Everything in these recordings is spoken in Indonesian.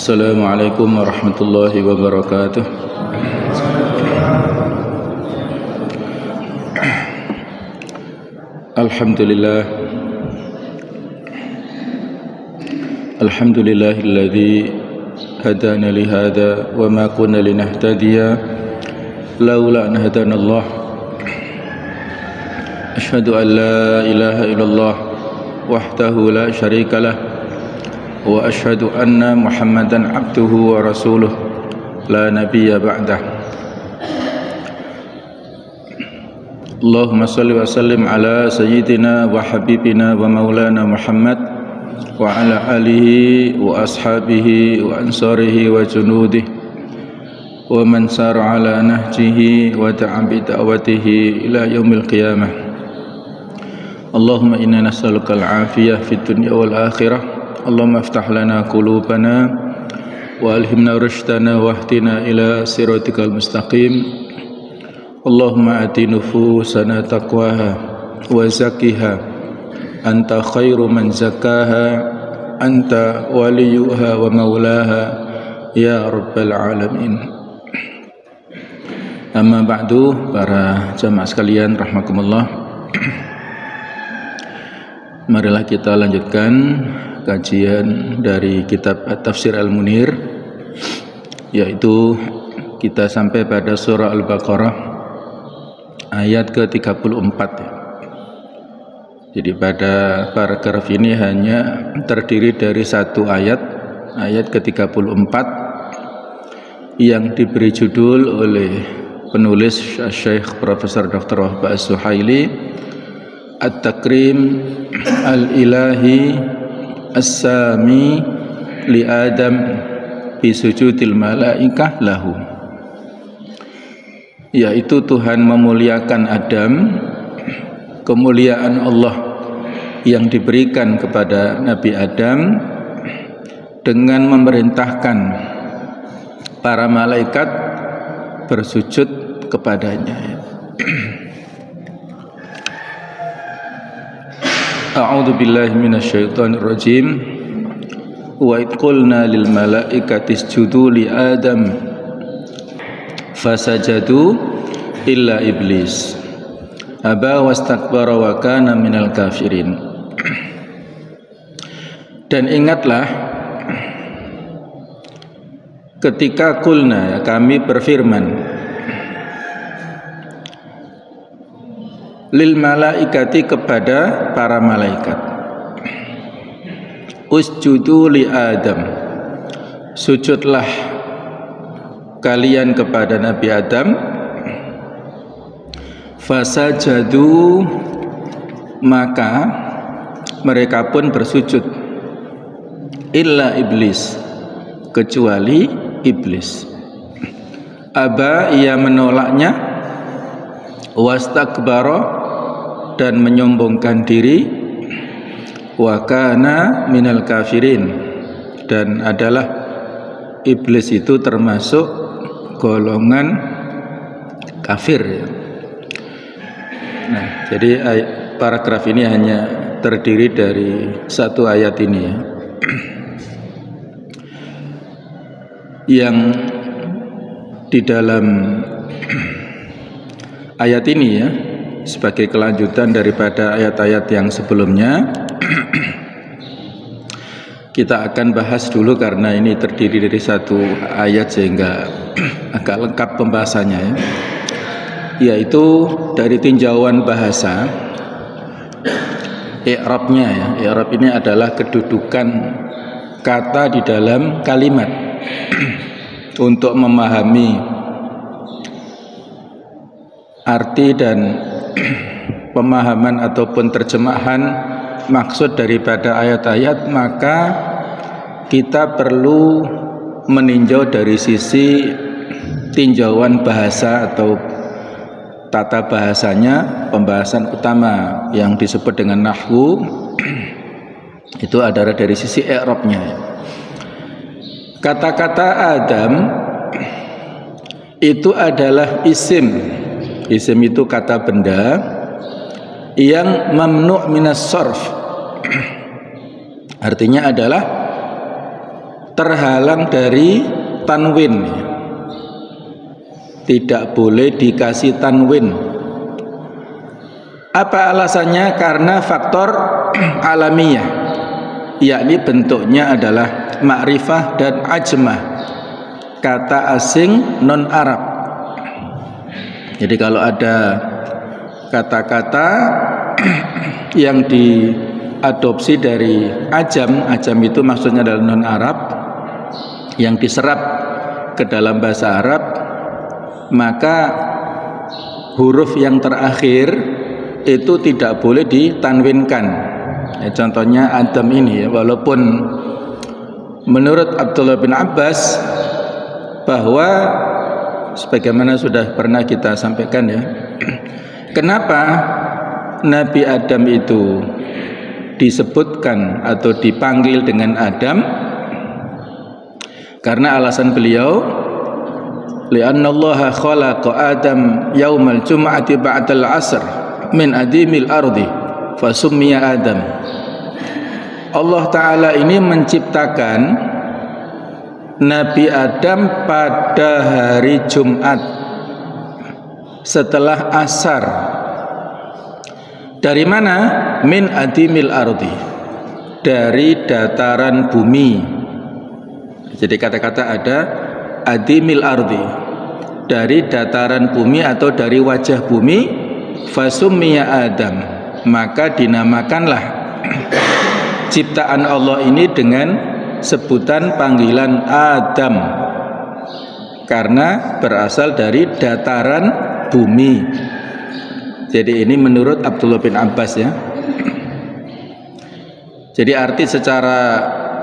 Assalamualaikum warahmatullahi wabarakatuh. Alhamdulillah. Alhamdulillahilladzi hadana li hadza wa ma kunna linahtadiya laula an hadanallah. Asyhadu an la ilaha illallah wahdahu la syarikalah wa asyhadu anna Muhammadan abduhu wa rasuluh la nabiyya ba'dah. Allahumma salli wa sallim ala sayyidina wa habibina wa maulana Muhammad wa ala alihi wa ashabihi wa ansarihi wa junudihi wa man sara ala nahjihi wa da'a bi da'watihi ila yaumil qiyamah. Allahumma inna nas'aluka al-afiyah fid dunya wal akhirah. Allahumma aftah lana qulubana wa alhimna rushdana wahdina ila siratikal mustaqim. Allahumma ati nufusana taqwaha wa zakkiha anta khairu man zakkaha anta waliyuha wa maulaha ya rabbal alamin. Amma ba'du, para jamaah sekalian rahimakumullah. Marilah kita lanjutkan kajian dari kitab Tafsir Al-Munir, yaitu kita sampai pada surah Al-Baqarah ayat ke-34. Jadi pada paragraf ini hanya terdiri dari satu ayat, ayat ke-34, yang diberi judul oleh penulis Syekh Profesor Dr. Wahbah As-Suhaili, At-Takrim Al-Ilahi As-Sami li Adam bi sujudil malaikah lahu, yaitu Tuhan memuliakan Adam, kemuliaan Allah yang diberikan kepada Nabi Adam dengan memerintahkan para malaikat bersujud kepadanya. A'udzu billahi minasyaitonir rajim. Wa id qulna lil malaikati isjudu li Adam fasajadu illa iblis aba wastakbara wa kana minal kafirin. Dan ingatlah ketika qulna, kami berfirman, lil malaikati, kepada para malaikat, usjudu li Adam, sujudlah kalian kepada Nabi Adam. Fasajadu, maka mereka pun bersujud, illa iblis, kecuali iblis. Aba, ia menolaknya, wastakbara, dan menyombongkan diri, wa kana minal kafirin, dan adalah iblis itu termasuk golongan kafir. Nah, jadi paragraf ini hanya terdiri dari satu ayat ini ya. Yang di dalam ayat ini ya, sebagai kelanjutan daripada ayat-ayat yang sebelumnya, kita akan bahas dulu karena ini terdiri dari satu ayat sehingga agak lengkap pembahasannya ya. Yaitu dari tinjauan bahasa, i'rabnya ya. I'rab ini adalah kedudukan kata di dalam kalimat untuk memahami arti dan pemahaman ataupun terjemahan maksud daripada ayat-ayat, maka kita perlu meninjau dari sisi tinjauan bahasa atau tata bahasanya. Pembahasan utama yang disebut dengan nahwu itu adalah dari sisi i'rabnya. Kata-kata Adam itu adalah isim. Isim itu kata benda yang mamnu' minas sarf, artinya adalah terhalang dari tanwin. Tidak boleh dikasih tanwin. Apa alasannya? Karena faktor alamiah, yakni bentuknya adalah ma'rifah dan ajmah, kata asing non Arab. Jadi kalau ada kata-kata yang diadopsi dari ajam itu maksudnya adalah non Arab, yang diserap ke dalam bahasa Arab, maka huruf yang terakhir itu tidak boleh ditanwinkan. Contohnya Adam ini, walaupun menurut Abdullah bin Abbas, bahwa sebagaimana sudah pernah kita sampaikan ya, kenapa Nabi Adam itu disebutkan atau dipanggil dengan Adam? Karena alasan beliau, li'anna Allah khalaqa Adam yaumal jum'ati ba'dal asr min adimil ardi fasummiya Adam. Allah Ta'ala ini menciptakan Nabi Adam pada hari Jumat setelah asar. Dari mana? Min adimil ardi, dari dataran bumi. Jadi kata-kata ada adimil ardi, dari dataran bumi atau dari wajah bumi. Fasummiya Adam, maka dinamakanlah ciptaan Allah ini dengan sebutan panggilan Adam, karena berasal dari dataran bumi. Jadi ini menurut Abdullah bin Abbas ya. Jadi arti secara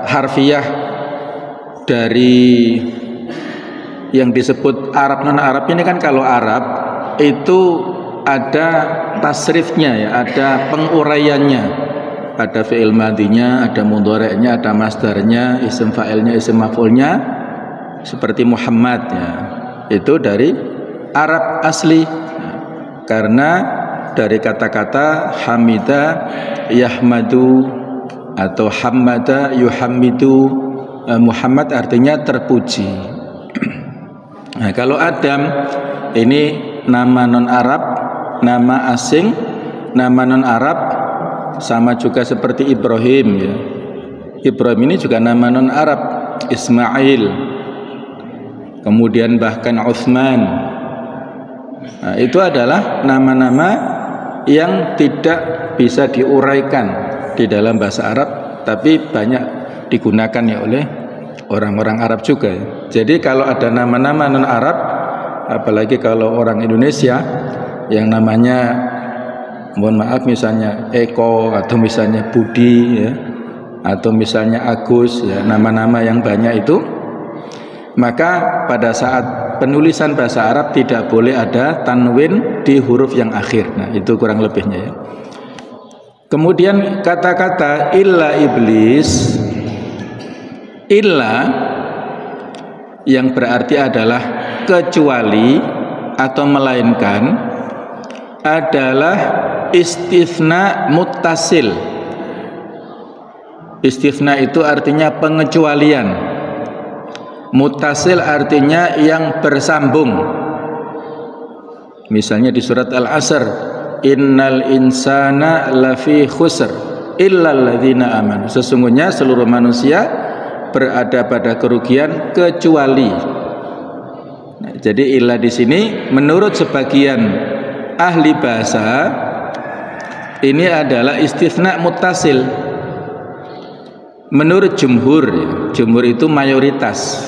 harfiah dari yang disebut Arab non Arab ini kan, kalau Arab itu ada tasrifnya ya, ada penguraiannya, ada fi'il madinya, ada mudhari'nya, ada masdarnya, isim fa'ilnya, isim maf'ulnya, seperti Muhammad ya. Itu dari Arab asli, karena dari kata-kata hamida yahmadu atau hamada yuhammidu, Muhammad artinya terpuji. Nah, kalau Adam ini nama non Arab, nama asing, nama non Arab, sama juga seperti Ibrahim ya. Ibrahim ini juga nama non Arab, Ismail, kemudian bahkan Utsman. Nah, itu adalah nama-nama yang tidak bisa diuraikan di dalam bahasa Arab, tapi banyak digunakan ya oleh orang-orang Arab juga ya. Jadi kalau ada nama-nama non Arab, apalagi kalau orang Indonesia yang namanya, mohon maaf, misalnya Eko atau misalnya Budi ya, atau misalnya Agus ya, nama-nama yang banyak itu, maka pada saat penulisan bahasa Arab tidak boleh ada tanwin di huruf yang akhir. Nah, itu kurang lebihnya ya. Kemudian kata-kata illa iblis, illa yang berarti adalah kecuali atau melainkan, adalah istitsna muttasil. Istitsna itu artinya pengecualian, muttasil artinya yang bersambung. Misalnya di surat Al-Asr, innal insana lafi khusr illal ladzina amanu, sesungguhnya seluruh manusia berada pada kerugian kecuali. Nah, jadi illa di sini menurut sebagian ahli bahasa ini adalah istitsna muttasil. Menurut jumhur, jumhur itu mayoritas,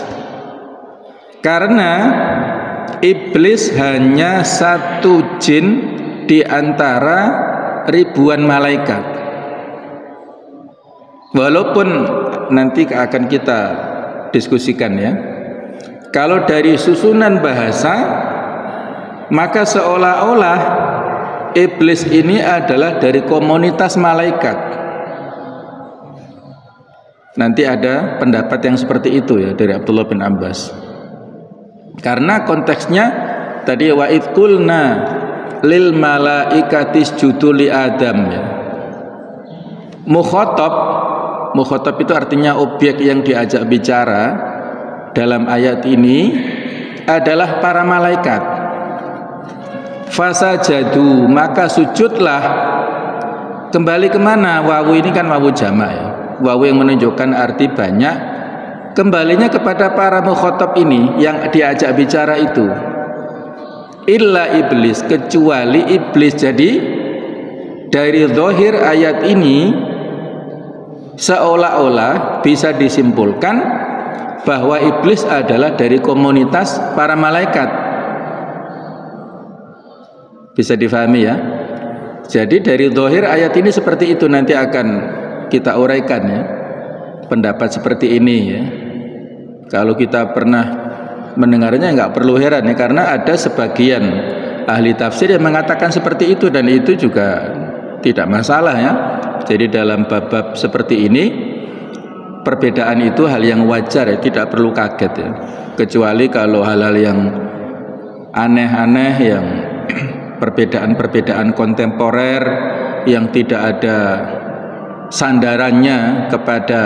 karena iblis hanya satu jin di antara ribuan malaikat. Walaupun nanti akan kita diskusikan ya, kalau dari susunan bahasa, maka seolah-olah iblis ini adalah dari komunitas malaikat. Nanti ada pendapat yang seperti itu ya dari Abdullah bin Abbas. Karena konteksnya tadi wa idh qulna lil malaikati isjudu li Adam ya. Mukhatab Mukhatab itu artinya objek yang diajak bicara dalam ayat ini adalah para malaikat. Fasajadu, maka sujudlah. Kembali kemana? Wawu ini kan wawu jamak ya. Wawu yang menunjukkan arti banyak. Kembalinya kepada para mukhatab ini yang diajak bicara itu. Illa iblis, kecuali iblis. Jadi dari zahir ayat ini seolah-olah bisa disimpulkan bahwa iblis adalah dari komunitas para malaikat. Bisa difahami ya. Jadi dari zahir ayat ini seperti itu, nanti akan kita uraikan ya. Pendapat seperti ini ya. Kalau kita pernah mendengarnya nggak perlu heran ya, karena ada sebagian ahli tafsir yang mengatakan seperti itu, dan itu juga tidak masalah ya. Jadi dalam bab-bab seperti ini perbedaan itu hal yang wajar ya, tidak perlu kaget ya. Kecuali kalau hal-hal yang aneh-aneh, yang perbedaan-perbedaan kontemporer yang tidak ada sandarannya kepada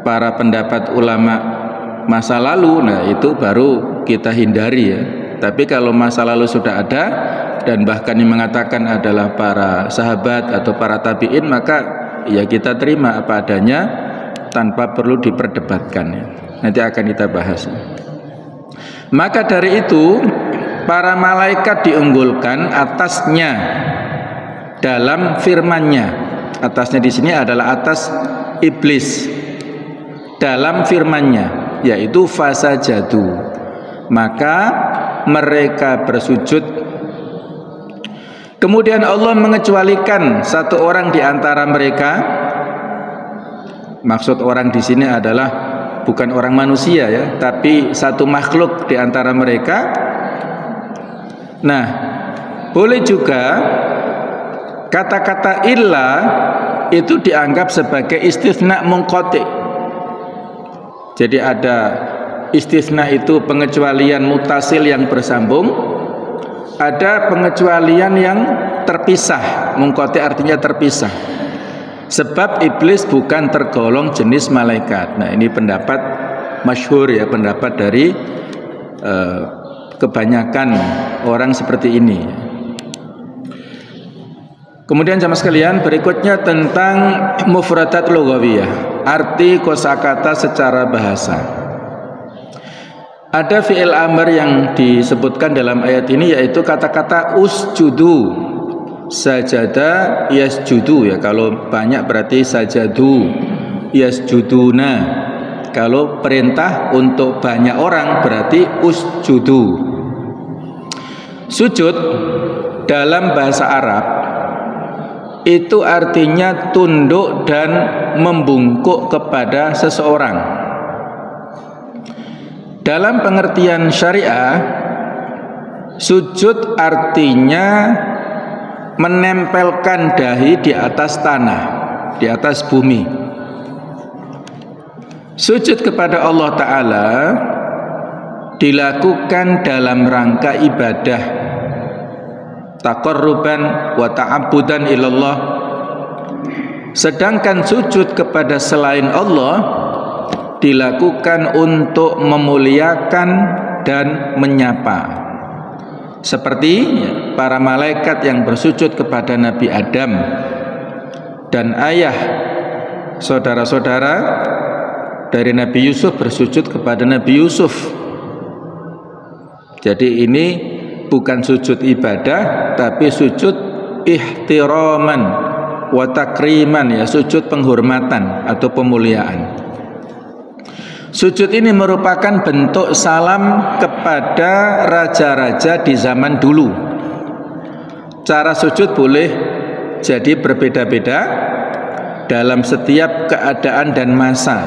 para pendapat ulama masa lalu, nah itu baru kita hindari ya. Tapi kalau masa lalu sudah ada dan bahkan yang mengatakan adalah para sahabat atau para tabi'in, maka ya kita terima apa adanya tanpa perlu diperdebatkan ya. Nanti akan kita bahas. Maka dari itu para malaikat diunggulkan atasnya dalam firman-Nya. Atasnya di sini adalah atas iblis dalam firman-Nya, yaitu fasajadu, maka mereka bersujud. Kemudian Allah mengecualikan satu orang di antara mereka. Maksud orang di sini adalah bukan orang manusia ya, tapi satu makhluk di antara mereka. Nah, boleh juga kata-kata illa itu dianggap sebagai istisna munqati. Jadi ada istisna itu pengecualian mutasil yang bersambung, ada pengecualian yang terpisah. Munqati artinya terpisah. Sebab iblis bukan tergolong jenis malaikat. Nah, ini pendapat masyhur ya, pendapat dari kebanyakan orang seperti ini. Kemudian jamaah sekalian, berikutnya tentang mufradat lughawiyah, arti kosakata secara bahasa. Ada fi'il amr yang disebutkan dalam ayat ini, yaitu kata-kata usjudu, sajada yasjudu ya. Kalau banyak berarti sajadu, yasjuduna. Kalau perintah untuk banyak orang berarti usjudu. Sujud dalam bahasa Arab itu artinya tunduk dan membungkuk kepada seseorang. Dalam pengertian syariah, sujud artinya menempelkan dahi di atas tanah, di atas bumi. Sujud kepada Allah Ta'ala dilakukan dalam rangka ibadah, taqarruban wa ta'abbudan ilallah. Sedangkan sujud kepada selain Allah dilakukan untuk memuliakan dan menyapa, seperti para malaikat yang bersujud kepada Nabi Adam dan ayah saudara-saudara dari Nabi Yusuf bersujud kepada Nabi Yusuf. Jadi ini bukan sujud ibadah, tapi sujud ihtiraman wa takriman ya, sujud penghormatan atau pemuliaan. Sujud ini merupakan bentuk salam kepada raja-raja di zaman dulu. Cara sujud boleh jadi berbeda-beda dalam setiap keadaan dan masa,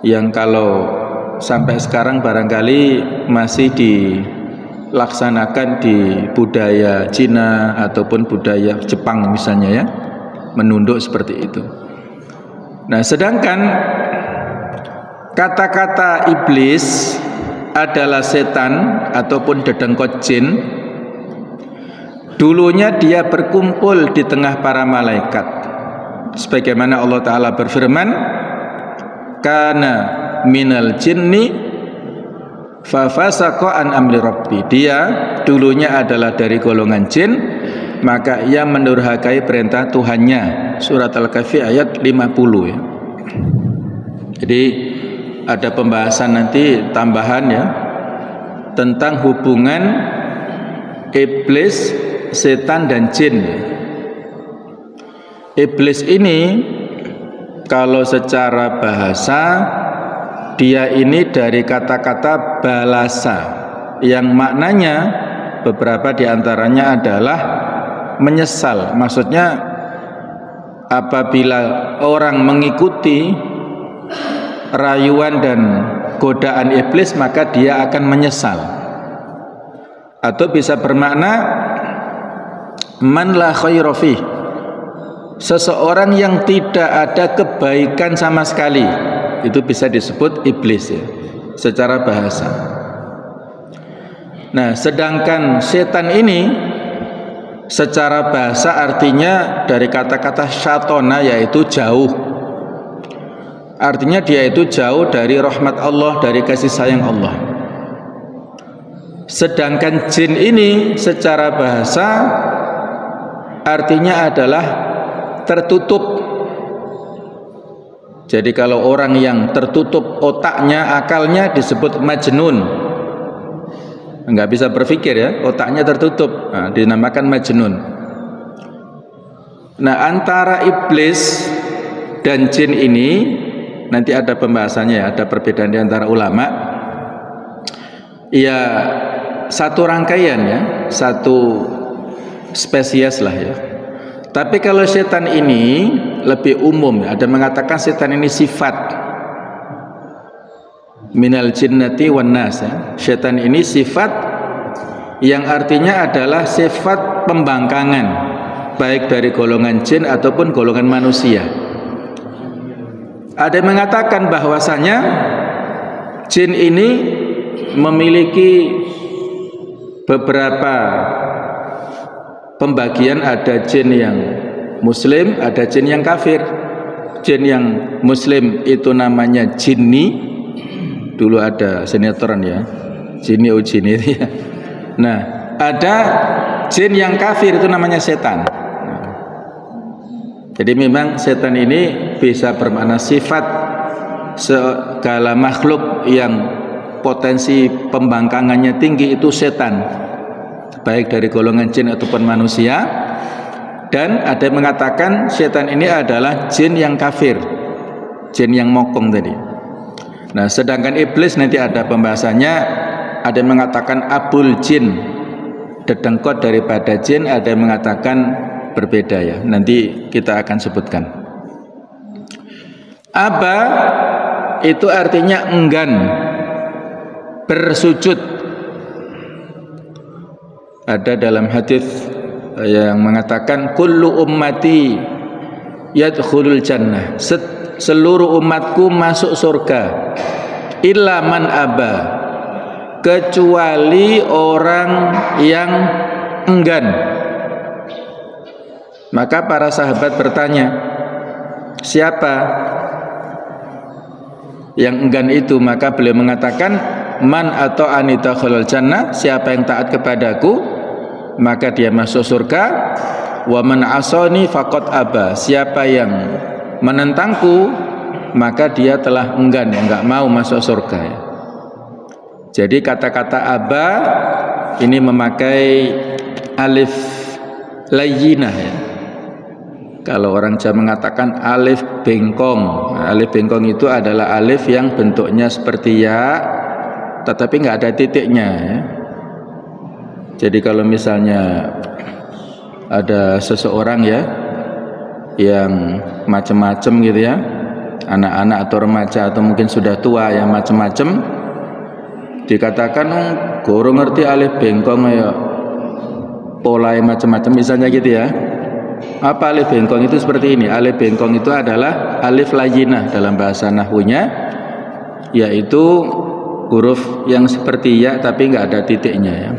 yang kalau sampai sekarang barangkali masih dilaksanakan di budaya Cina ataupun budaya Jepang misalnya ya, menunduk seperti itu. Nah, sedangkan kata-kata iblis adalah setan ataupun dedengkot jin. Dulunya dia berkumpul di tengah para malaikat. sebagaimana Allah Ta'ala berfirman, kana minal jinni fafasaqa an amri rabbi. Dia dulunya adalah dari golongan jin, maka ia mendurhakai perintah Tuhannya. Surat Al-Kahfi ayat 50 ya. Jadi ada pembahasan nanti tambahan ya tentang hubungan iblis, setan dan jin. Iblis ini kalau secara bahasa dia ini dari kata-kata balasa yang maknanya beberapa diantaranya adalah menyesal. Maksudnya apabila orang mengikuti rayuan dan godaan iblis maka dia akan menyesal. Atau bisa bermakna man la khaira fih, seseorang yang tidak ada kebaikan sama sekali, itu bisa disebut iblis ya, secara bahasa. Nah, sedangkan setan ini secara bahasa artinya dari kata-kata syatona, yaitu jauh. Artinya dia itu jauh dari rahmat Allah, dari kasih sayang Allah. Sedangkan jin ini secara bahasa artinya adalah tertutup. Jadi kalau orang yang tertutup otaknya, akalnya disebut majnun, enggak bisa berpikir ya, otaknya tertutup, nah, dinamakan majnun. Nah, antara iblis dan jin ini nanti ada pembahasannya ya, ada perbedaan di antara ulama. Ya satu rangkaian ya, satu spesies lah ya. Tapi kalau setan ini lebih umum, ada mengatakan setan ini sifat minal jinnati wan nas ya. Setan ini sifat yang artinya adalah sifat pembangkangan, baik dari golongan jin ataupun golongan manusia. Ada yang mengatakan bahwasanya jin ini memiliki beberapa pembagian, ada jin yang muslim, ada jin yang kafir. Jin yang muslim itu namanya jinni. Dulu ada sinetron ya, jinni jinni ya. Nah, ada jin yang kafir itu namanya setan. Jadi memang setan ini bisa bermakna sifat segala makhluk yang potensi pembangkangannya tinggi, itu setan, baik dari golongan jin ataupun manusia. Dan ada yang mengatakan setan ini adalah jin yang kafir, jin yang mokong tadi. Nah, sedangkan iblis nanti ada pembahasannya. Ada yang mengatakan abul jin, dedengkot daripada jin. Ada yang mengatakan berbeda ya, nanti kita akan sebutkan. Aba itu artinya enggan bersujud. Ada dalam hadis yang mengatakan kullu ummati yadkhulul jannah, seluruh umatku masuk surga, illa man aba, kecuali orang yang enggan. Maka para sahabat bertanya, siapa yang enggan itu? Maka beliau mengatakan, man atau anita khulul jannah, siapa yang taat kepadaku maka dia masuk surga. Wa man asani faqad aba, siapa yang menentangku maka dia telah enggan, enggak mau masuk surga ya. Jadi kata-kata aba ini memakai alif layyinah ya. Kalau orang Jawa mengatakan alif bengkong. Nah, alif bengkong itu adalah alif yang bentuknya seperti ya, tetapi nggak ada titiknya ya. Jadi kalau misalnya ada seseorang ya yang macam-macam gitu ya, anak-anak atau remaja atau mungkin sudah tua yang macam-macam, dikatakan gorong ngerti alif bengkong ya, pola yang macam-macam misalnya gitu ya. Apa alif bengkong itu? Seperti ini. Alif bengkong itu adalah alif layyinah dalam bahasa nahwunya, yaitu huruf yang seperti ya tapi nggak ada titiknya ya.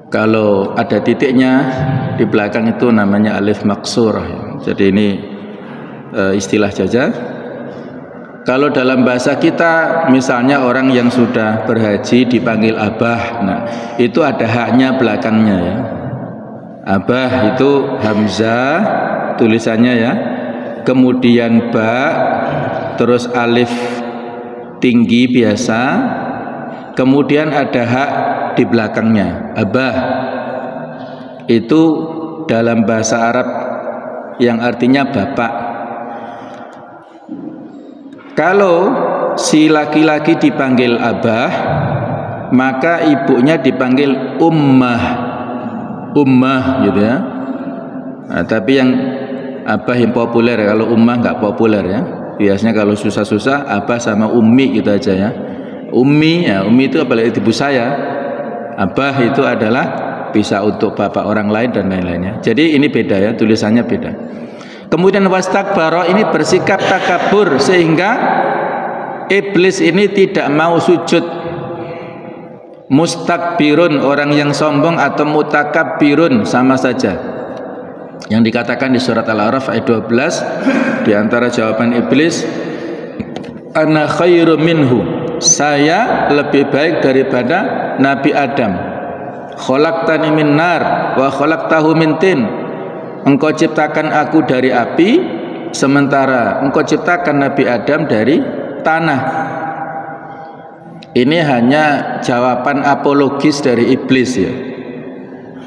Kalau ada titiknya di belakang itu namanya alif maksurah ya. Jadi ini istilah saja. Kalau dalam bahasa kita, misalnya orang yang sudah berhaji dipanggil abah, nah itu ada haknya belakangnya ya. Abah itu hamzah tulisannya ya, kemudian ba, terus alif tinggi biasa, kemudian ada hak di belakangnya. Abah itu dalam bahasa Arab yang artinya bapak. Kalau si laki-laki dipanggil abah, maka ibunya dipanggil ummah, ummah gitu ya. Nah, tapi yang abah yang populer, kalau ummah nggak populer ya. Biasanya kalau susah-susah abah sama ummi gitu aja ya. Ummi ya, ummi itu apalagi ibu saya. Abah itu adalah bisa untuk bapak orang lain dan lain-lainnya. Jadi ini beda ya, tulisannya beda. Kemudian wastakbara ini bersikap takabur sehingga iblis ini tidak mau sujud. Mustakbirun orang yang sombong atau mutakabbirun sama saja. Yang dikatakan di surat Al-A'raf ayat 12 di antara jawaban iblis, ana khairu minhu, saya lebih baik daripada Nabi Adam. Khalaqtani min nar wa khalaqtahu min tin. Engkau ciptakan aku dari api, sementara engkau ciptakan Nabi Adam dari tanah. Ini hanya jawaban apologis dari iblis ya.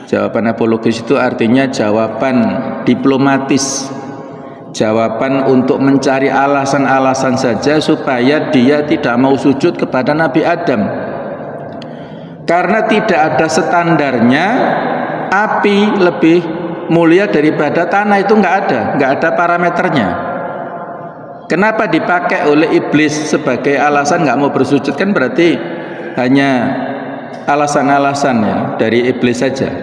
Jawaban apologis itu artinya jawaban diplomatis, jawaban untuk mencari alasan-alasan saja supaya dia tidak mau sujud kepada Nabi Adam. Karena tidak ada standarnya, api lebih mulia daripada tanah, itu nggak ada parameternya. Kenapa dipakai oleh iblis sebagai alasan nggak mau bersujud? Kan berarti hanya alasan-alasan ya dari iblis saja,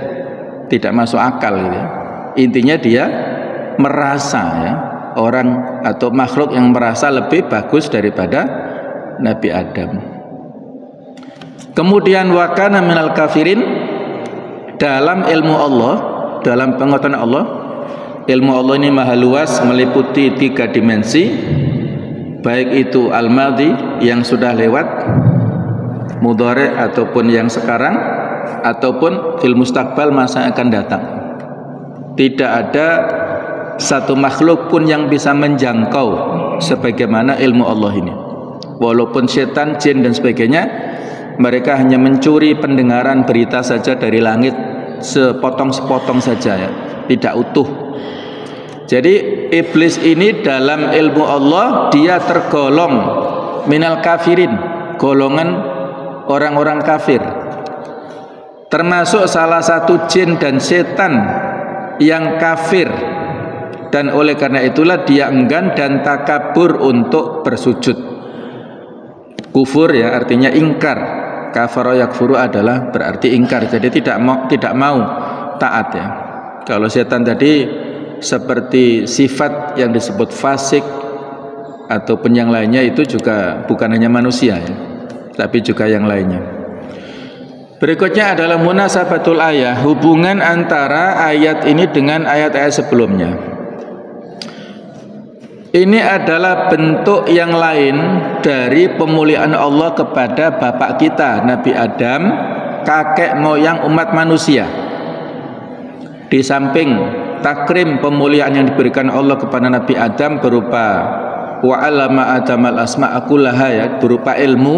tidak masuk akal gitu ya. Intinya dia merasa ya, orang atau makhluk yang merasa lebih bagus daripada Nabi Adam. Kemudian wakana minal kafirin, dalam ilmu Allah, dalam pengetahuan Allah, ilmu Allah ini maha luas, meliputi 3 dimensi, baik itu al-madhi yang sudah lewat, mudhari ataupun yang sekarang, ataupun fil mustaqbal masa yang akan datang. Tidak ada satu makhluk pun yang bisa menjangkau sebagaimana ilmu Allah ini. Walaupun setan, jin dan sebagainya, mereka hanya mencuri pendengaran berita saja dari langit, sepotong-sepotong saja ya, tidak utuh. Jadi iblis ini dalam ilmu Allah dia tergolong minal kafirin, golongan orang-orang kafir. Termasuk salah satu jin dan setan yang kafir, dan oleh karena itulah dia enggan dan takabur untuk bersujud. Kufur ya artinya ingkar. Kafara yakfuru adalah berarti ingkar, jadi tidak mau taat ya. Kalau setan tadi seperti sifat yang disebut fasik ataupun yang lainnya, itu juga bukan hanya manusia ya, tapi juga yang lainnya. Berikutnya adalah munasabatul ayat, hubungan antara ayat ini dengan ayat-ayat sebelumnya. Ini adalah bentuk yang lain dari pemuliaan Allah kepada bapak kita Nabi Adam, kakek moyang umat manusia. Di samping takrim pemuliaan yang diberikan Allah kepada Nabi Adam berupa wa 'allama Adamal asma'a kullaha ya, berupa ilmu.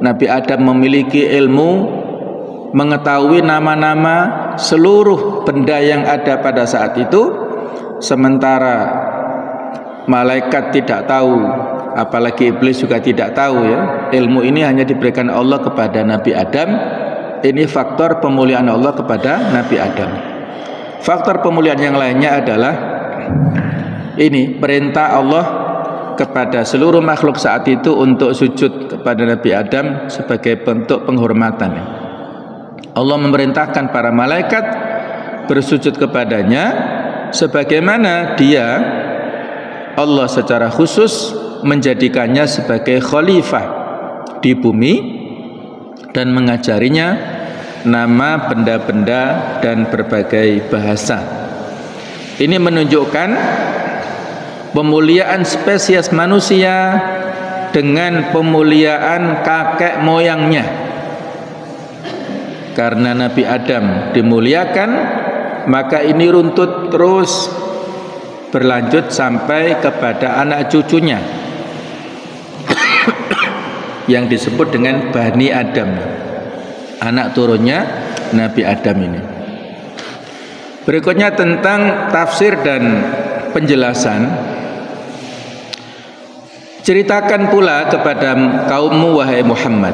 Nabi Adam memiliki ilmu, mengetahui nama-nama seluruh benda yang ada pada saat itu, sementara malaikat tidak tahu, apalagi iblis juga tidak tahu ya. Ilmu ini hanya diberikan Allah kepada Nabi Adam. Ini faktor pemuliaan Allah kepada Nabi Adam. Faktor pemuliaan yang lainnya adalah ini perintah Allah kepada seluruh makhluk saat itu untuk sujud kepada Nabi Adam sebagai bentuk penghormatan. Allah memerintahkan para malaikat bersujud kepadanya sebagaimana dia, Allah secara khusus menjadikannya sebagai khalifah di bumi dan mengajarinya nama benda-benda dan berbagai bahasa. Ini menunjukkan pemuliaan spesies manusia dengan pemuliaan kakek moyangnya. Karena Nabi Adam dimuliakan, maka ini runtut terus berlanjut sampai kepada anak cucunya yang disebut dengan Bani Adam, anak turunnya Nabi Adam ini. Berikutnya tentang tafsir dan penjelasan. Ceritakan pula kepada kaummu wahai Muhammad,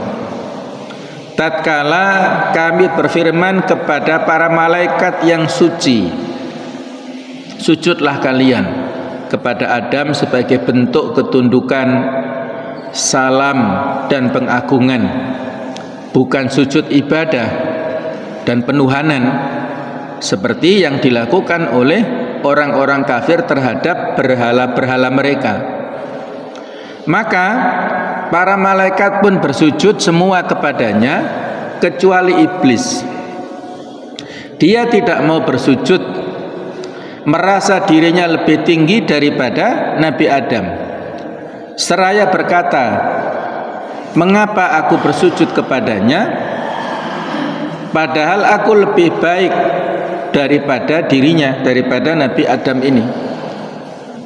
tatkala kami berfirman kepada para malaikat yang suci, sujudlah kalian kepada Adam sebagai bentuk ketundukan, salam dan pengagungan, bukan sujud ibadah dan penuhanan seperti yang dilakukan oleh orang-orang kafir terhadap berhala-berhala mereka. Maka para malaikat pun bersujud semua kepadanya kecuali iblis. Dia tidak mau bersujud, merasa dirinya lebih tinggi daripada Nabi Adam. Seraya berkata, mengapa aku bersujud kepadanya, padahal aku lebih baik daripada dirinya, daripada Nabi Adam ini.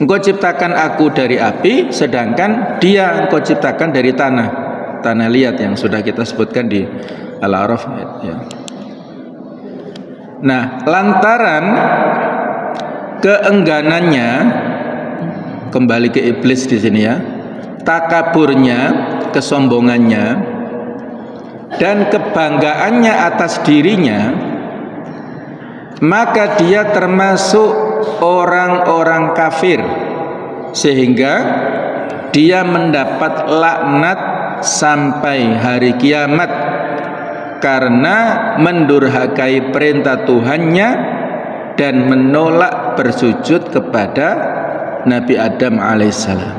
Engkau ciptakan aku dari api, sedangkan dia engkau ciptakan dari tanah. Tanah liat yang sudah kita sebutkan di Al-A'raf ya. Nah, lantaran keengganannya, kembali ke iblis di sini ya, takaburnya, kesombongannya, dan kebanggaannya atas dirinya, maka dia termasuk orang-orang kafir, sehingga dia mendapat laknat sampai hari kiamat karena mendurhakai perintah Tuhannya dan menolak bersujud kepada Nabi Adam alaihissalam.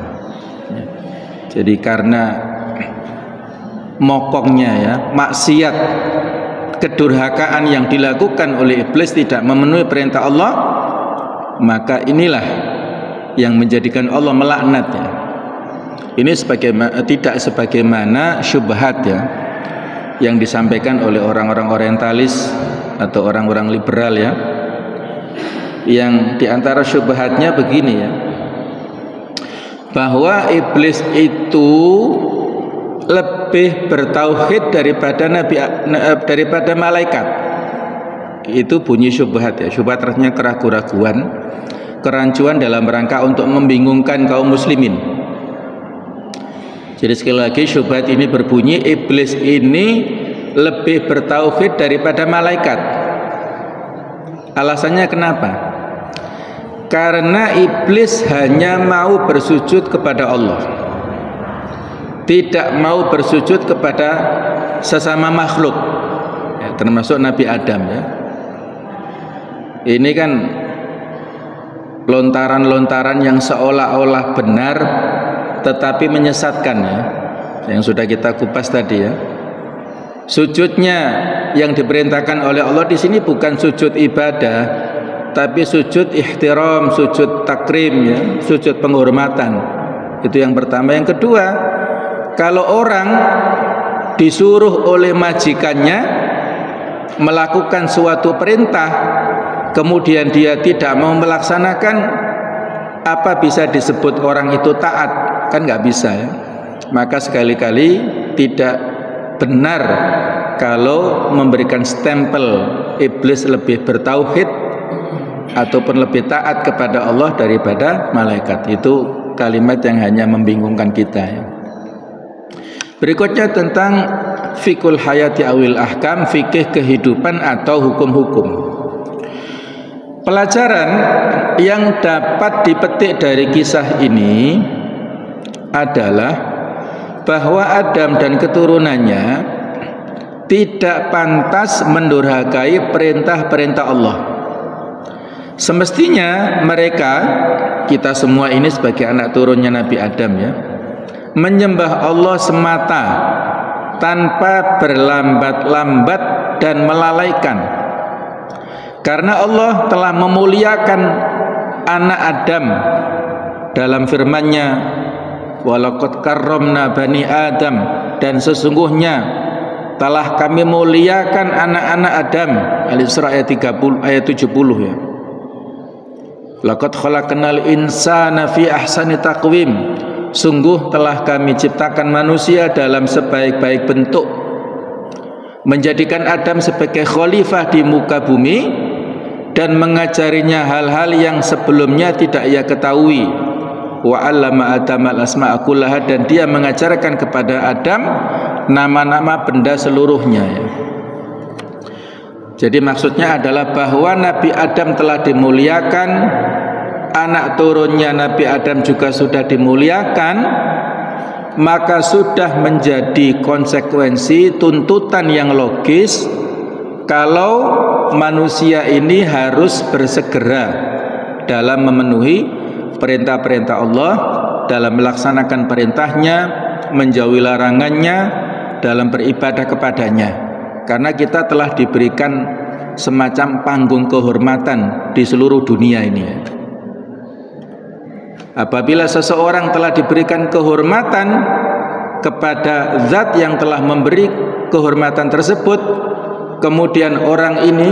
Jadi karena mokongnya ya, maksiat, kedurhakaan yang dilakukan oleh iblis tidak memenuhi perintah Allah, maka inilah yang menjadikan Allah melaknat ya. Ini tidak sebagaimana syubhat ya yang disampaikan oleh orang-orang orientalis atau orang-orang liberal ya, yang diantara syubhatnya begini ya, bahwa iblis itu lebih bertauhid daripada malaikat. Itu bunyi syubhat ya. Syubhat artinya keraguan-raguan, kerancuan dalam rangka untuk membingungkan kaum muslimin. Jadi sekali lagi syubhat ini berbunyi iblis ini lebih bertauhid daripada malaikat. Alasannya kenapa? Karena iblis hanya mau bersujud kepada Allah, tidak mau bersujud kepada sesama makhluk ya, termasuk Nabi Adam ya. Ini kan lontaran-lontaran yang seolah-olah benar tetapi menyesatkan ya, yang sudah kita kupas tadi ya. Sujudnya yang diperintahkan oleh Allah di sini bukan sujud ibadah, tapi sujud ihtiram, sujud takrim ya, sujud penghormatan. Itu yang pertama. Yang kedua, kalau orang disuruh oleh majikannya melakukan suatu perintah, kemudian dia tidak mau melaksanakan, apa bisa disebut orang itu taat? Kan nggak bisa ya. Maka sekali-kali tidak benar kalau memberikan stempel iblis lebih bertauhid ataupun lebih taat kepada Allah daripada malaikat. Itu kalimat yang hanya membingungkan kita ya. Berikutnya tentang fikul hayati awil ahkam, fikih kehidupan atau hukum-hukum. Pelajaran yang dapat dipetik dari kisah ini adalah bahwa Adam dan keturunannya tidak pantas mendurhakai perintah-perintah Allah. Semestinya mereka, kita semua ini sebagai anak turunnya Nabi Adam ya, menyembah Allah semata tanpa berlambat-lambat dan melalaikan, karena Allah telah memuliakan anak Adam dalam firman-Nya, walaqad karramna bani Adam, dan sesungguhnya telah kami muliakan anak-anak Adam. Al-Isra ayat 70 ya. Laqad khalaqnal insana fi ahsani taqwim, sungguh telah kami ciptakan manusia dalam sebaik-baik bentuk, menjadikan Adam sebagai khalifah di muka bumi dan mengajarinya hal-hal yang sebelumnya tidak ia ketahui. Wa 'allama Adama al-asma'a kullaha, dan dia mengajarkan kepada Adam nama-nama benda seluruhnya ya. Jadi maksudnya adalah bahwa Nabi Adam telah dimuliakan, anak turunnya Nabi Adam juga sudah dimuliakan, maka sudah menjadi konsekuensi tuntutan yang logis kalau manusia ini harus bersegera dalam memenuhi perintah-perintah Allah, dalam melaksanakan perintahnya, menjauhi larangannya, dalam beribadah kepadanya. Karena kita telah diberikan semacam panggung kehormatan di seluruh dunia ini. Apabila seseorang telah diberikan kehormatan kepada zat yang telah memberi kehormatan tersebut, kemudian orang ini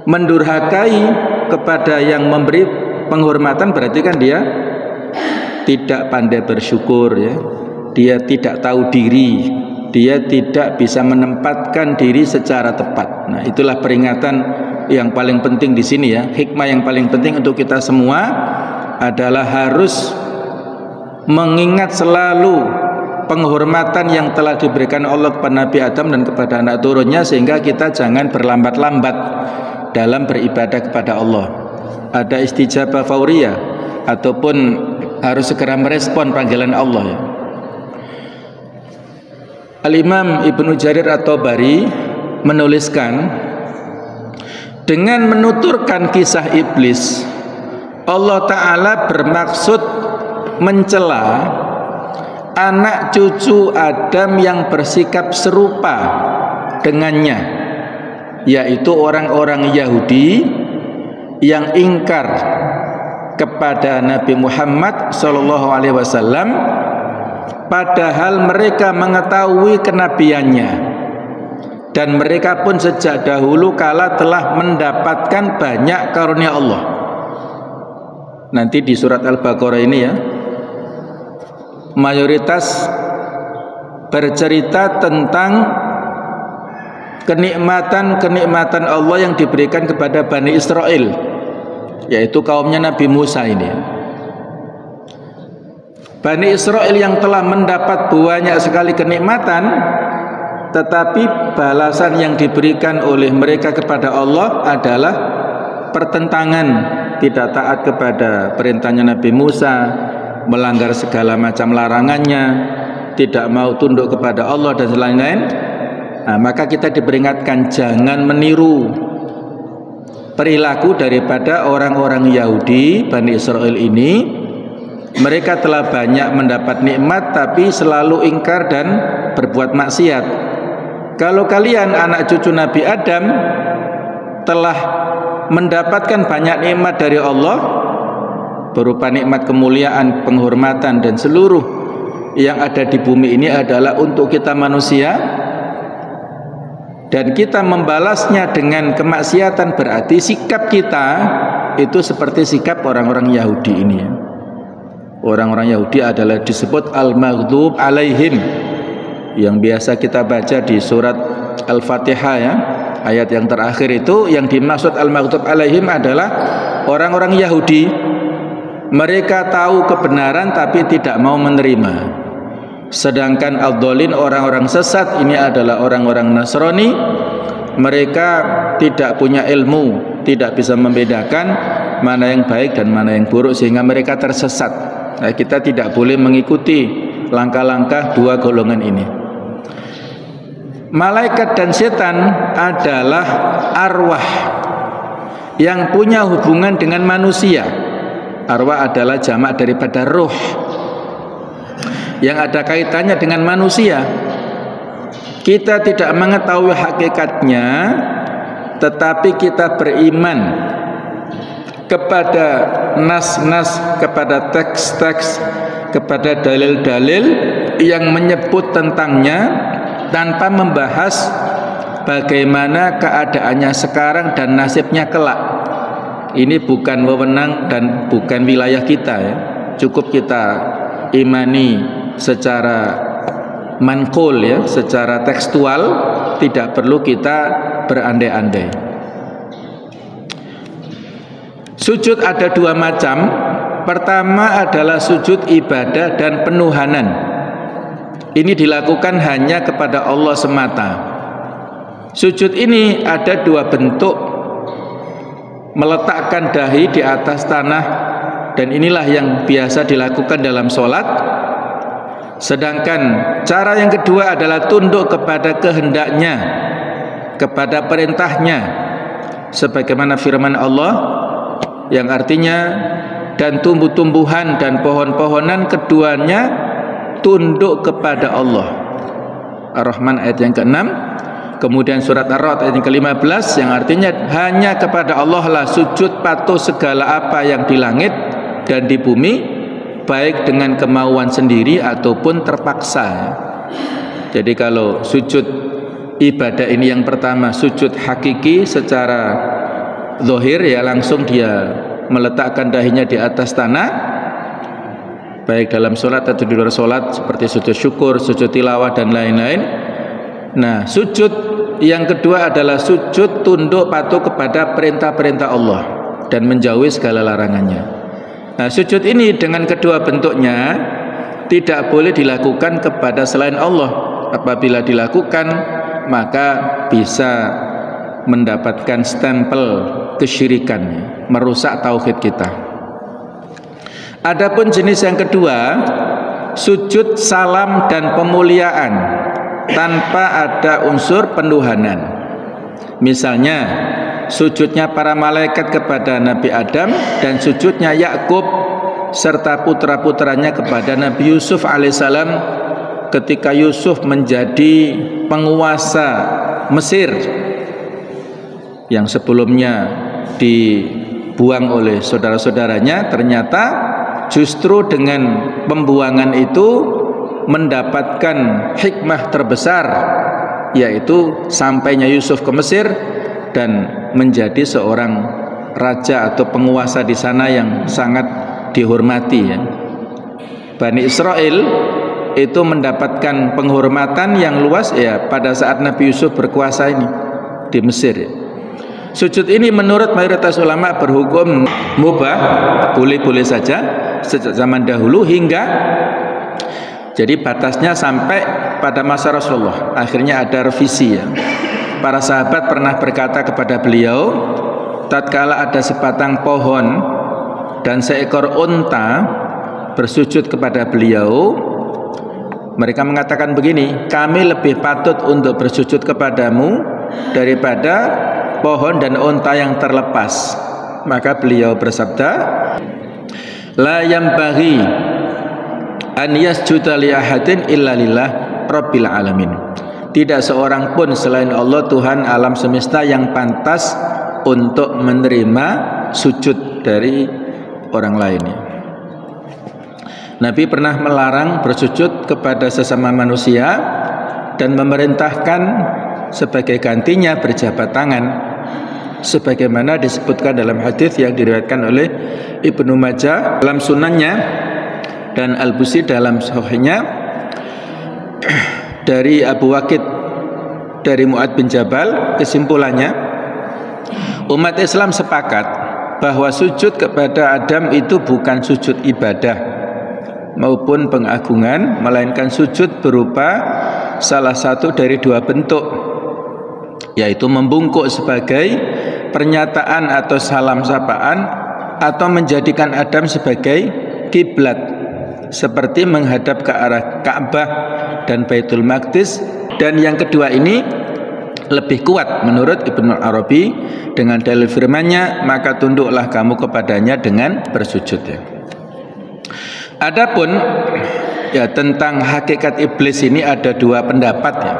mendurhakai kepada yang memberi penghormatan, berarti kan dia tidak pandai bersyukur ya. Dia tidak tahu diri, dia tidak bisa menempatkan diri secara tepat. Nah, itulah peringatan yang paling penting di sini ya. Hikmah yang paling penting untuk kita semua adalah harus mengingat selalu penghormatan yang telah diberikan Allah kepada Nabi Adam dan kepada anak turunnya, sehingga kita jangan berlambat-lambat dalam beribadah kepada Allah. Ada istijabah fauriyah ataupun harus segera merespon panggilan Allah ya. Al-Imam Ibnu Jarir At-Tabari menuliskan, dengan menuturkan kisah iblis, Allah Ta'ala bermaksud mencela anak cucu Adam yang bersikap serupa dengannya, yaitu orang-orang Yahudi yang ingkar kepada Nabi Muhammad SAW, padahal mereka mengetahui kenabiannya, dan mereka pun sejak dahulu kala telah mendapatkan banyak karunia Allah. Nanti di surat Al-Baqarah ini ya, mayoritas bercerita tentang kenikmatan Allah yang diberikan kepada Bani Israel, yaitu kaumnya Nabi Musa ini. Bani Israel yang telah mendapat banyak sekali kenikmatan, tetapi balasan yang diberikan oleh mereka kepada Allah adalah pertentangan, tidak taat kepada perintahnya Nabi Musa, melanggar segala macam larangannya, tidak mau tunduk kepada Allah dan lain-lain. Nah, maka kita diperingatkan jangan meniru perilaku daripada orang-orang Yahudi Bani Israel ini. Mereka telah banyak mendapat nikmat tapi selalu ingkar dan berbuat maksiat. Kalau kalian anak cucu Nabi Adam telah mendapatkan banyak nikmat dari Allah berupa nikmat kemuliaan, penghormatan, dan seluruh yang ada di bumi ini adalah untuk kita manusia, dan kita membalasnya dengan kemaksiatan, berarti sikap kita itu seperti sikap orang-orang Yahudi ini. Orang-orang Yahudi adalah disebut al-maghdub alaihim, yang biasa kita baca di surat Al-Fatihah ya, ayat yang terakhir itu. Yang dimaksud al-maghdub alaihim adalah orang-orang Yahudi. Mereka tahu kebenaran tapi tidak mau menerima. Sedangkan ad-dhalin, orang-orang sesat, ini adalah orang-orang Nasrani. Mereka tidak punya ilmu, tidak bisa membedakan mana yang baik dan mana yang buruk, sehingga mereka tersesat. Nah, kita tidak boleh mengikuti langkah-langkah dua golongan ini. Malaikat dan setan adalah arwah yang punya hubungan dengan manusia. Arwah adalah jamak daripada ruh, yang ada kaitannya dengan manusia. Kita tidak mengetahui hakikatnya, tetapi kita beriman kepada nas-nas, kepada teks-teks, kepada dalil-dalil yang menyebut tentangnya tanpa membahas bagaimana keadaannya sekarang dan nasibnya kelak. Ini bukan wewenang dan bukan wilayah kita ya. Cukup kita imani secara manqul ya, secara tekstual, tidak perlu kita berandai-andai. Sujud ada dua macam. Pertama adalah sujud ibadah dan penuhanan. Ini dilakukan hanya kepada Allah semata. Sujud ini ada dua bentuk: meletakkan dahi di atas tanah, dan inilah yang biasa dilakukan dalam sholat. Sedangkan cara yang kedua adalah tunduk kepada kehendaknya, kepada perintahnya, sebagaimana firman Allah yang artinya dan tumbuh-tumbuhan dan pohon-pohonan keduanya tunduk kepada Allah. Ar-Rahman ayat yang ke-6. Kemudian surat Ar-Ra'd ayat yang ke-15 yang artinya hanya kepada Allah lah sujud patuh segala apa yang di langit dan di bumi, baik dengan kemauan sendiri ataupun terpaksa. Jadi kalau sujud ibadah ini yang pertama sujud hakiki secara zahir ya, langsung dia meletakkan dahinya di atas tanah, baik dalam sholat atau di luar sholat, seperti sujud syukur, sujud tilawah dan lain-lain. Nah, sujud yang kedua adalah sujud tunduk patuh kepada perintah-perintah Allah dan menjauhi segala larangannya. Nah, sujud ini dengan kedua bentuknya tidak boleh dilakukan kepada selain Allah. Apabila dilakukan maka bisa mendapatkan stempel kesyirikan, merusak tauhid kita. Adapun jenis yang kedua, sujud salam dan pemuliaan tanpa ada unsur penuhanan. Misalnya sujudnya para malaikat kepada Nabi Adam dan sujudnya Yakub serta putra-putranya kepada Nabi Yusuf alaihissalam ketika Yusuf menjadi penguasa Mesir yang sebelumnya dibuang oleh saudara-saudaranya. Ternyata justru dengan pembuangan itu mendapatkan hikmah terbesar, yaitu sampainya Yusuf ke Mesir dan menjadi seorang raja atau penguasa di sana yang sangat dihormati ya. Bani Israel itu mendapatkan penghormatan yang luas ya pada saat Nabi Yusuf berkuasa ini di Mesir ya. Sujud ini menurut mayoritas ulama berhukum mubah, boleh-boleh saja sejak zaman dahulu hingga jadi batasnya sampai pada masa Rasulullah. Akhirnya ada revisi ya. Para sahabat pernah berkata kepada beliau, tatkala ada sebatang pohon dan seekor unta bersujud kepada beliau, mereka mengatakan begini, kami lebih patut untuk bersujud kepadamu daripada pohon dan unta yang terlepas. Maka beliau bersabda, la yambaghi an yasjuda li ahadin illa lillah rabbil alamin. Tidak seorang pun selain Allah Tuhan alam semesta yang pantas untuk menerima sujud dari orang lainnya. Nabi pernah melarang bersujud kepada sesama manusia dan memerintahkan sebagai gantinya berjabat tangan, sebagaimana disebutkan dalam hadis yang diriwayatkan oleh Ibnu Majah dalam sunannya dan Al-Busi dalam sahihnya dari Abu Waqid dari Mu'ad bin Jabal. Kesimpulannya, umat Islam sepakat bahwa sujud kepada Adam itu bukan sujud ibadah maupun pengagungan, melainkan sujud berupa salah satu dari dua bentuk, yaitu membungkuk sebagai pernyataan atau salam sapaan, atau menjadikan Adam sebagai kiblat seperti menghadap ke arah Ka'bah dan Baitul Maqdis. Dan yang kedua ini lebih kuat menurut Ibnu Arabi dengan dalil firman-Nya, maka tunduklah kamu kepadanya dengan bersujud ya. Adapun ya tentang hakikat iblis ini ada dua pendapat ya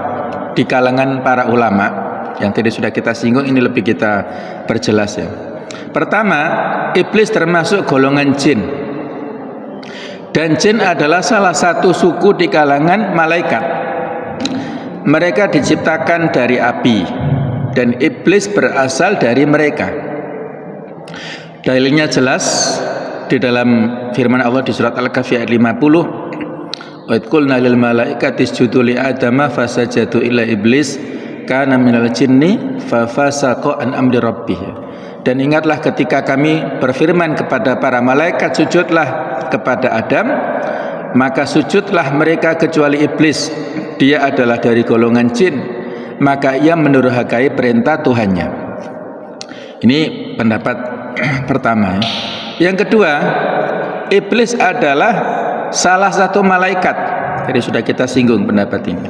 di kalangan para ulama yang tadi sudah kita singgung, ini lebih kita perjelas ya. Pertama, iblis termasuk golongan jin. Dan jin adalah salah satu suku di kalangan malaikat. Mereka diciptakan dari api dan iblis berasal dari mereka. Dalilnya jelas di dalam firman Allah di surat Al-Kahfi ayat 50. Wa idh qulna lil malaikati isjudu li adama fasajadu illa iblis kana minal jinni fafasaqa an amri rabbih. Dan ingatlah ketika kami berfirman kepada para malaikat, sujudlah kepada Adam, maka sujudlah mereka kecuali iblis, dia adalah dari golongan jin, maka ia mendurhakai perintah Tuhannya. Ini pendapat pertama ya. Yang kedua, iblis adalah salah satu malaikat. Jadi sudah kita singgung pendapat ini.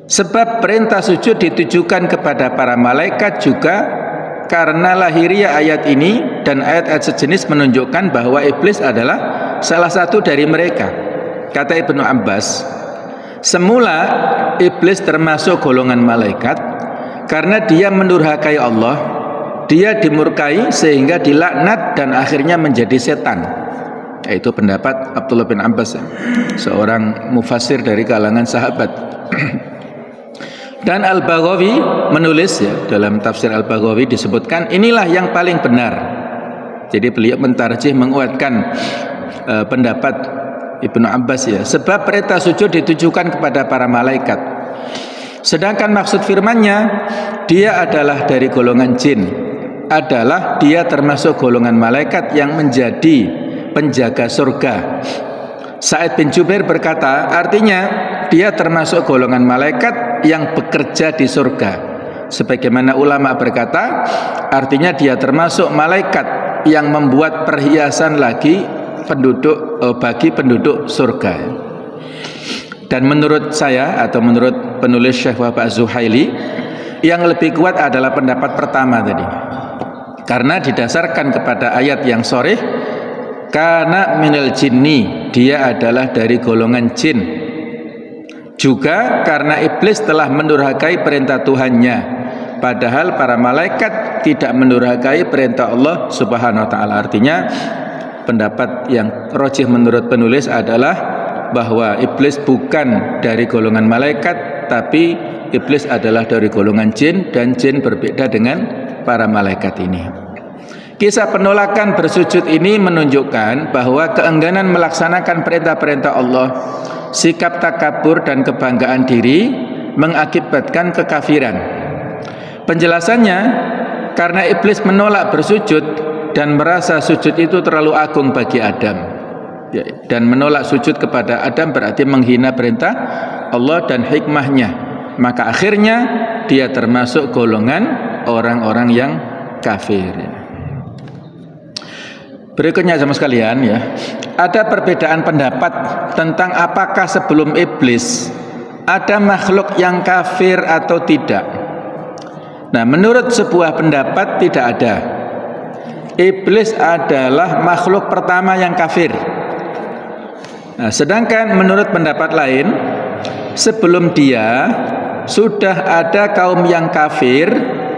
Sebab perintah sujud ditujukan kepada para malaikat juga karena lahiriah ayat ini dan ayat-ayat sejenis menunjukkan bahwa iblis adalah salah satu dari mereka. Kata Ibnu Abbas, semula iblis termasuk golongan malaikat karena dia mendurhakai Allah, dia dimurkai sehingga dilaknat dan akhirnya menjadi setan. Yaitu pendapat Abdullah bin Abbas, seorang mufassir dari kalangan sahabat. Dan Al-Baghawi menulis ya, dalam tafsir Al-Baghawi disebutkan inilah yang paling benar. Jadi beliau mentarjih, menguatkan pendapat Ibnu Abbas ya, sebab perintah sujud ditujukan kepada para malaikat. Sedangkan maksud firman-Nya, dia adalah dari golongan jin, adalah dia termasuk golongan malaikat yang menjadi penjaga surga. Sa'id bin Jubair berkata, artinya dia termasuk golongan malaikat yang bekerja di surga. Sebagaimana ulama berkata, artinya dia termasuk malaikat yang membuat perhiasan lagi bagi penduduk surga. Dan menurut saya atau menurut penulis Syekh Wahab Az-Zuhaili, yang lebih kuat adalah pendapat pertama tadi. Karena didasarkan kepada ayat yang sharih, karena minal jinni, dia adalah dari golongan jin. Juga karena iblis telah mendurhakai perintah Tuhannya, padahal para malaikat tidak mendurhakai perintah Allah Subhanahu wa taala. Artinya pendapat yang rajih menurut penulis adalah bahwa iblis bukan dari golongan malaikat, tapi iblis adalah dari golongan jin, dan jin berbeda dengan para malaikat ini. Kisah penolakan bersujud ini menunjukkan bahwa keengganan melaksanakan perintah-perintah Allah, sikap takabur dan kebanggaan diri mengakibatkan kekafiran. Penjelasannya, karena iblis menolak bersujud dan merasa sujud itu terlalu agung bagi Adam. Dan menolak sujud kepada Adam berarti menghina perintah Allah dan hikmahnya. Maka akhirnya dia termasuk golongan orang-orang yang kafir. Berikutnya sama sekalian ya, ada perbedaan pendapat tentang apakah sebelum iblis ada makhluk yang kafir atau tidak. Nah, menurut sebuah pendapat tidak ada. Iblis adalah makhluk pertama yang kafir. Nah, sedangkan menurut pendapat lain, sebelum dia sudah ada kaum yang kafir,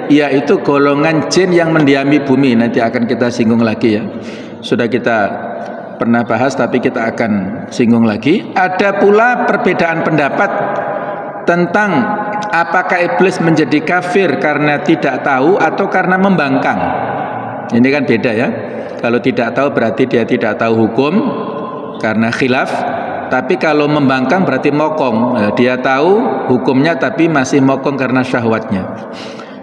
yaitu golongan jin yang mendiami bumi. Nanti akan kita singgung lagi ya. Sudah kita pernah bahas tapi kita akan singgung lagi. Ada pula perbedaan pendapat tentang apakah iblis menjadi kafir karena tidak tahu atau karena membangkang. Ini kan beda ya. Kalau tidak tahu berarti dia tidak tahu hukum karena khilaf. Tapi kalau membangkang berarti mokong. Dia tahu hukumnya tapi masih mokong karena syahwatnya.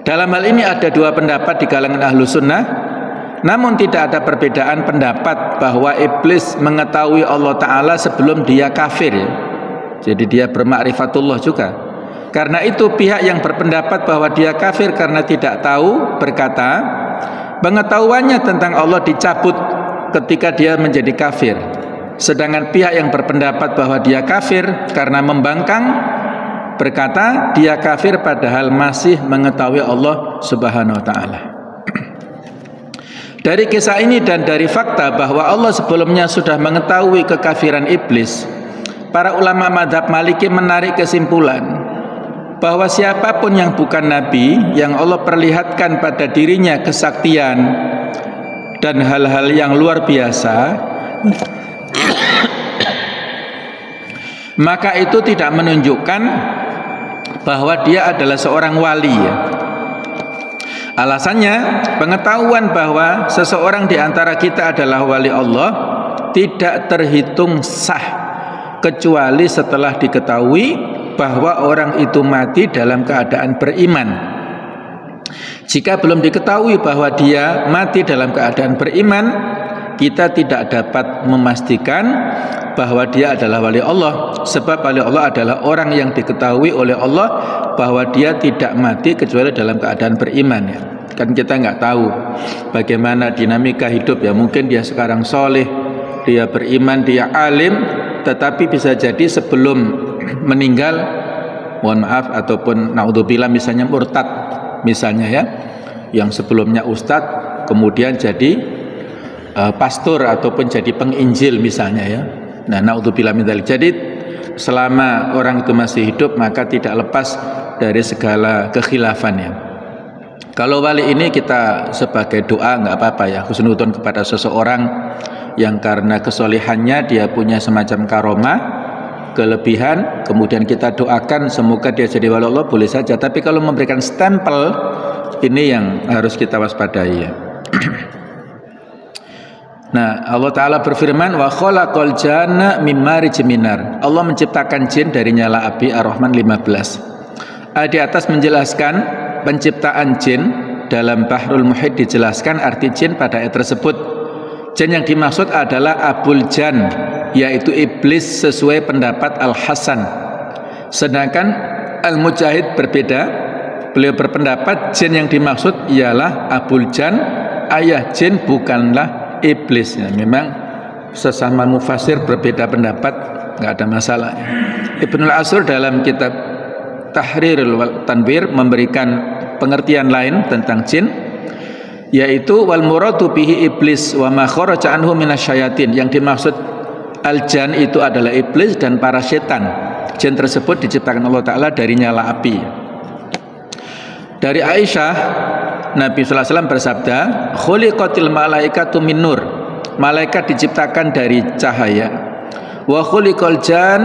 Dalam hal ini ada dua pendapat di kalangan ahlu sunnah. Namun tidak ada perbedaan pendapat bahwa iblis mengetahui Allah Ta'ala sebelum dia kafir. Jadi dia bermakrifatullah juga. Karena itu pihak yang berpendapat bahwa dia kafir karena tidak tahu berkata, pengetahuannya tentang Allah dicabut ketika dia menjadi kafir. Sedangkan pihak yang berpendapat bahwa dia kafir karena membangkang berkata dia kafir padahal masih mengetahui Allah Subhanahu wa taala. Dari kisah ini dan dari fakta bahwa Allah sebelumnya sudah mengetahui kekafiran iblis, para ulama mazhab Maliki menarik kesimpulan bahwa siapapun yang bukan nabi, yang Allah perlihatkan pada dirinya kesaktian dan hal-hal yang luar biasa, maka itu tidak menunjukkan bahwa dia adalah seorang wali ya. Alasannya, pengetahuan bahwa seseorang di antara kita adalah wali Allah tidak terhitung sah kecuali setelah diketahui bahwa orang itu mati dalam keadaan beriman. Jika belum diketahui bahwa dia mati dalam keadaan beriman, kita tidak dapat memastikan bahwa dia adalah wali Allah. Sebab wali Allah adalah orang yang diketahui oleh Allah bahwa dia tidak mati kecuali dalam keadaan beriman ya. Kan kita nggak tahu bagaimana dinamika hidup ya. Mungkin dia sekarang soleh, dia beriman, dia alim, tetapi bisa jadi sebelum meninggal, mohon maaf, ataupun naudzubillah misalnya murtad misalnya ya, yang sebelumnya ustadz kemudian jadi pastor ataupun jadi penginjil misalnya ya. Nah, naudzubillah min dzalik. Jadi selama orang itu masih hidup maka tidak lepas dari segala kekhilafannya. Kalau wali ini kita sebagai doa nggak apa-apa ya, husnudzon kepada seseorang yang karena kesolehannya dia punya semacam karomah, kelebihan, kemudian kita doakan semoga dia jadi wali Allah, boleh saja. Tapi kalau memberikan stempel, ini yang harus kita waspadai ya. Nah, Allah Ta'ala berfirman, wa khalaqal janna mim marijim minar. Allah menciptakan jin dari nyala api, Ar-Rahman 15. Di atas menjelaskan penciptaan jin, dalam Bahrul Muhit dijelaskan arti jin pada ayat tersebut. Jin yang dimaksud adalah Abul Jan, yaitu iblis sesuai pendapat Al-Hasan. Sedangkan Al-Mujahid berbeda. Beliau berpendapat jin yang dimaksud ialah Abul Jan, ayah jin bukanlah iblis ya. Memang sesama mufasir berbeda pendapat, nggak ada masalah. Ibnul Asur dalam kitab Tahrirul Tanwir memberikan pengertian lain tentang jin, yaitu wal muradu bihi iblis wa ma kharaja anhu minasyayatin. Yang dimaksud al-jan itu adalah iblis dan para setan. Jin tersebut diciptakan Allah Ta'ala dari nyala api. Dari Aisyah, Nabi sallallahu alaihi wasallam bersabda, khuliqatil malaikatu min nur. Malaikat diciptakan dari cahaya. Wa khuliqal jan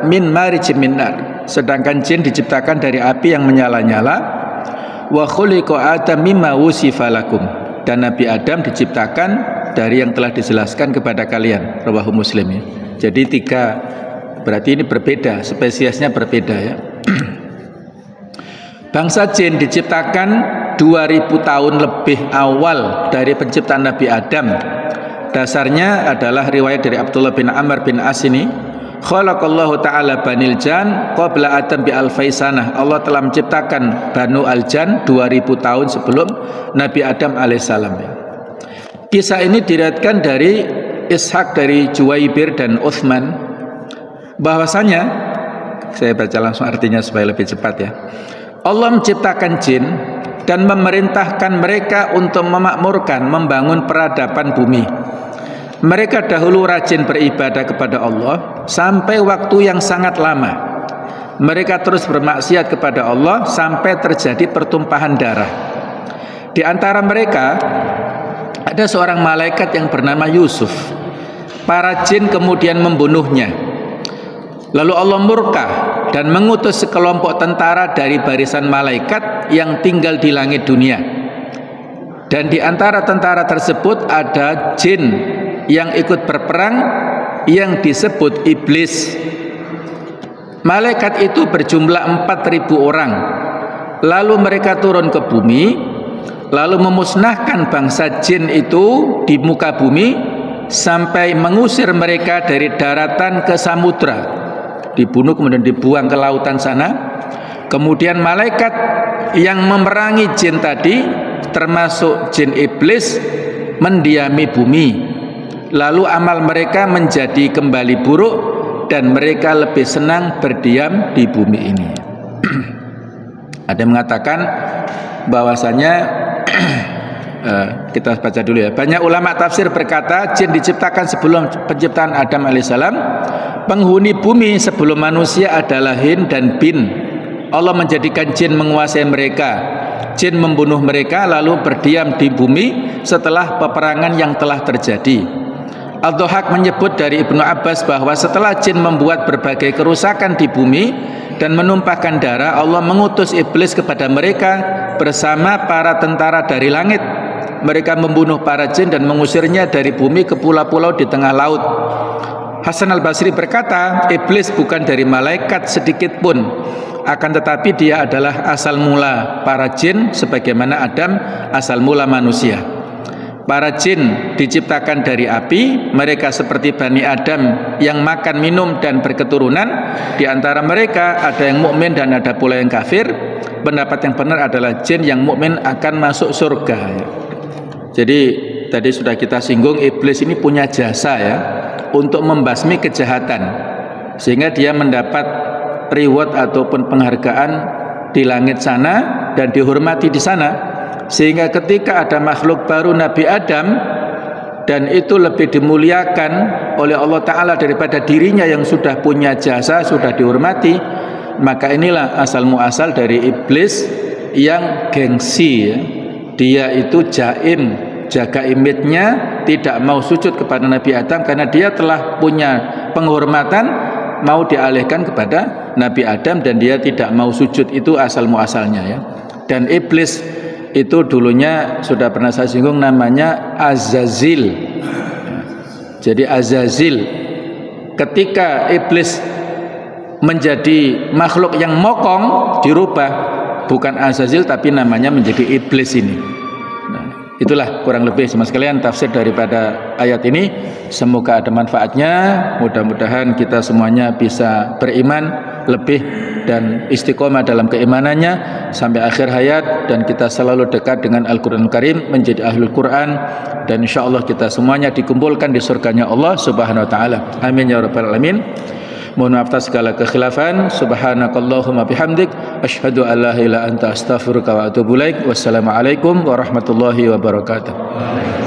min marijim min nar. Sedangkan jin diciptakan dari api yang menyala-nyala. Wa khuliqa adam mimma wusifa lakum. Dan Nabi Adam diciptakan dari yang telah dijelaskan kepada kalian. Rawahu Muslim ya. Jadi tiga, berarti ini berbeda, spesiesnya berbeda ya. Bangsa jin diciptakan 2000 tahun lebih awal dari penciptaan Nabi Adam. Dasarnya adalah riwayat dari Abdullah bin Amr bin As ini, khalaqallahu ta'ala banil jan qabla Adam bi alfai sanah. Allah telah menciptakan Banu al-Jan 2000 tahun sebelum Nabi Adam alaihissalam. Kisah ini diriwayatkan dari Ishaq dari Juwaibir dan Uthman, bahwasanya, saya baca langsung artinya supaya lebih cepat ya. Allah menciptakan jin dan memerintahkan mereka untuk memakmurkan, membangun peradaban bumi. Mereka dahulu rajin beribadah kepada Allah sampai waktu yang sangat lama. Mereka terus bermaksiat kepada Allah sampai terjadi pertumpahan darah. Di antara mereka ada seorang malaikat yang bernama Yusuf. Para jin kemudian membunuhnya. Lalu Allah murka dan mengutus sekelompok tentara dari barisan malaikat yang tinggal di langit dunia. Dan di antara tentara tersebut ada jin yang ikut berperang yang disebut iblis. Malaikat itu berjumlah 4000 orang. Lalu mereka turun ke bumi, lalu memusnahkan bangsa jin itu di muka bumi sampai mengusir mereka dari daratan ke samudra. Dibunuh kemudian dibuang ke lautan sana. Kemudian malaikat yang memerangi jin tadi, termasuk jin iblis, mendiami bumi. Lalu amal mereka menjadi kembali buruk dan mereka lebih senang berdiam di bumi ini. Ada yang mengatakan bahwasanya kita baca dulu ya. Banyak ulama tafsir berkata jin diciptakan sebelum penciptaan Adam alaihissalam. Penghuni bumi sebelum manusia adalah hin dan bin. Allah menjadikan jin menguasai mereka, jin membunuh mereka lalu berdiam di bumi setelah peperangan yang telah terjadi. Ad-Dhahhak menyebut dari Ibnu Abbas bahwa setelah jin membuat berbagai kerusakan di bumi dan menumpahkan darah, Allah mengutus iblis kepada mereka bersama para tentara dari langit. Mereka membunuh para jin dan mengusirnya dari bumi ke pulau-pulau di tengah laut. Hasan al-Basri berkata, iblis bukan dari malaikat sedikit pun, akan tetapi dia adalah asal mula para jin sebagaimana Adam asal mula manusia. Para jin diciptakan dari api, mereka seperti Bani Adam yang makan, minum dan berketurunan. Di antara mereka ada yang mukmin dan ada pula yang kafir. Pendapat yang benar adalah jin yang mukmin akan masuk surga. Jadi tadi sudah kita singgung, iblis ini punya jasa ya untuk membasmi kejahatan, sehingga dia mendapat reward ataupun penghargaan di langit sana dan dihormati di sana. Sehingga ketika ada makhluk baru Nabi Adam dan itu lebih dimuliakan oleh Allah Ta'ala daripada dirinya yang sudah punya jasa, sudah dihormati, maka inilah asal muasal dari iblis yang gengsi ya. Dia itu jaim, jaga image-nya, tidak mau sujud kepada Nabi Adam karena dia telah punya penghormatan, mau dialihkan kepada Nabi Adam dan dia tidak mau sujud. Itu asal muasalnya ya. Dan iblis itu dulunya sudah pernah saya singgung, namanya Azazil. Jadi Azazil, ketika iblis menjadi makhluk yang mokong, dirubah, bukan Azazil tapi namanya menjadi iblis ini. Nah, itulah kurang lebih sama sekalian tafsir daripada ayat ini. Semoga ada manfaatnya. Mudah-mudahan kita semuanya bisa beriman lebih dan istiqomah dalam keimanannya sampai akhir hayat, dan kita selalu dekat dengan Al-Quran Karim, menjadi ahlul Quran, dan insyaallah kita semuanya dikumpulkan di surganya Allah Subhanahu wa taala. Amin ya rabbal alamin. Mohon maaf atas segala kekhilafan. Subhanakallahumma bihamdik asyhadu an la ilaha illa anta astaghfiruka wa atubu ilaik. Wassalamualaikum warahmatullahi wabarakatuh.